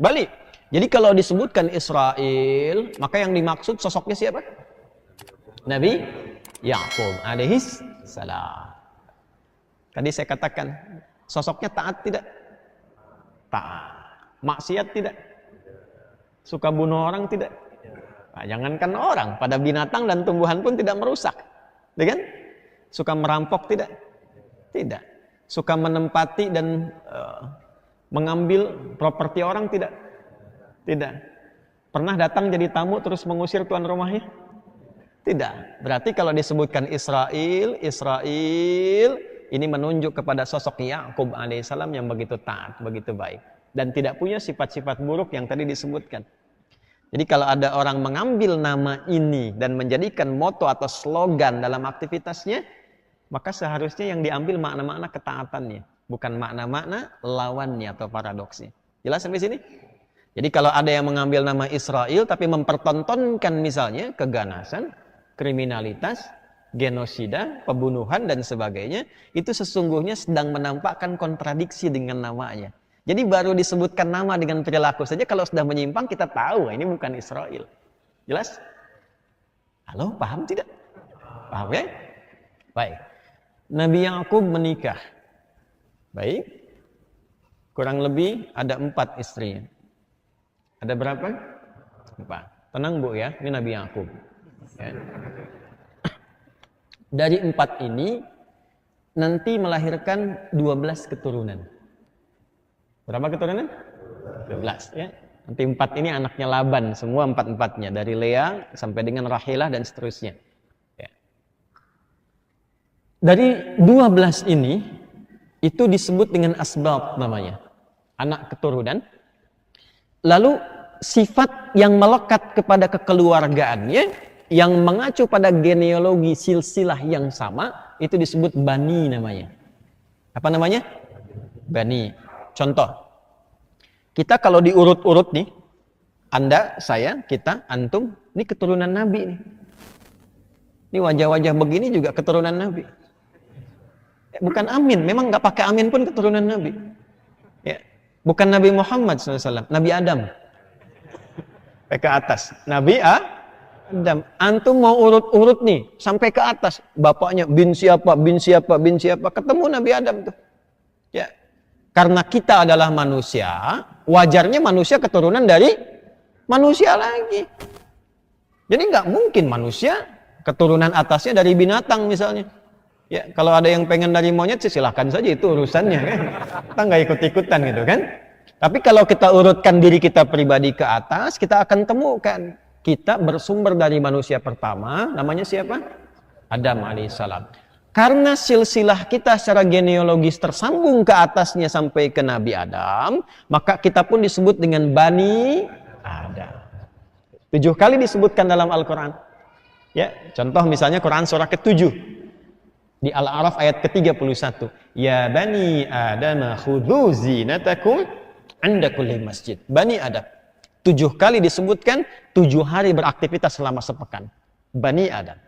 Balik. Jadi kalau disebutkan Israel, maka yang dimaksud sosoknya siapa? Nabi Ya'qub alaihis salam. Tadi saya katakan, sosoknya taat tidak? Taat. Maksiat tidak? Suka bunuh orang tidak? Nah, jangankan orang, pada binatang dan tumbuhan pun tidak merusak. Ya kan? Suka merampok tidak? Tidak. Suka menempati dan mengambil properti orang tidak? Tidak. Pernah datang jadi tamu terus mengusir tuan rumahnya? Tidak. Berarti kalau disebutkan Israel ini menunjuk kepada sosok Ya'qub alaihissalam yang begitu taat, begitu baik. Dan tidak punya sifat-sifat buruk yang tadi disebutkan. Jadi kalau ada orang mengambil nama ini dan menjadikan moto atau slogan dalam aktivitasnya, maka seharusnya yang diambil makna-makna ketaatannya, bukan makna-makna lawannya atau paradoksnya. Jelas sampai sini? Jadi kalau ada yang mengambil nama Israel tapi mempertontonkan misalnya keganasan, kriminalitas, genosida, pembunuhan dan sebagainya, itu sesungguhnya sedang menampakkan kontradiksi dengan namanya. Jadi baru disebutkan nama dengan perilaku saja, kalau sudah menyimpang kita tahu ini bukan Israel. Jelas? Halo, paham tidak? Paham ya? Baik. Nabi Ya'qub menikah. Baik. Kurang lebih ada 4 istrinya. Ada berapa? 4. Tenang Bu ya, ini Nabi Ya'qub. Ya. Dari 4 ini nanti melahirkan 12 keturunan. Berapa keturunan? 12 ya. Nanti 4 ini anaknya Laban, semua 4-4-nya dari Lea sampai dengan Rahilah dan seterusnya. Ya. Dari 12 ini itu disebut dengan asbab namanya, anak keturunan. Lalu sifat yang melekat kepada kekeluargaannya yang mengacu pada genealogi silsilah yang sama itu disebut bani namanya. Apa namanya? Bani. Contoh, kita kalau diurut-urut nih, Anda, saya, kita, antum, ini keturunan Nabi nih. Ini wajah-wajah begini juga keturunan Nabi. Bukan Amin, memang nggak pakai Amin pun keturunan Nabi. Ya. Bukan Nabi Muhammad SAW, Nabi Adam. Ke atas, Nabi Adam. Antum mau urut-urut nih, sampai ke atas. Bapaknya bin siapa, bin siapa, bin siapa. Ketemu Nabi Adam tuh. Ya. Karena kita adalah manusia, wajarnya manusia keturunan dari manusia lagi. Jadi nggak mungkin manusia keturunan atasnya dari binatang misalnya. Ya, kalau ada yang pengen dari monyet sih silahkan saja, itu urusannya kan. Kita nggak ikut-ikutan gitu kan. Tapi kalau kita urutkan diri kita pribadi ke atas, kita akan temukan kita bersumber dari manusia pertama, namanya siapa? Adam alaihissalam. Karena silsilah kita secara genealogis tersambung ke atasnya sampai ke Nabi Adam, maka kita pun disebut dengan Bani Adam. 7 kali disebutkan dalam Al-Quran. Ya, contoh misalnya Quran surah ke-7. Di Al-A'raf ayat ke-31. Ya Bani Adam khudhu zinatakum 'inda kulli masjid. Bani Adam. 7 kali disebutkan, 7 hari beraktivitas selama sepekan. Bani Adam.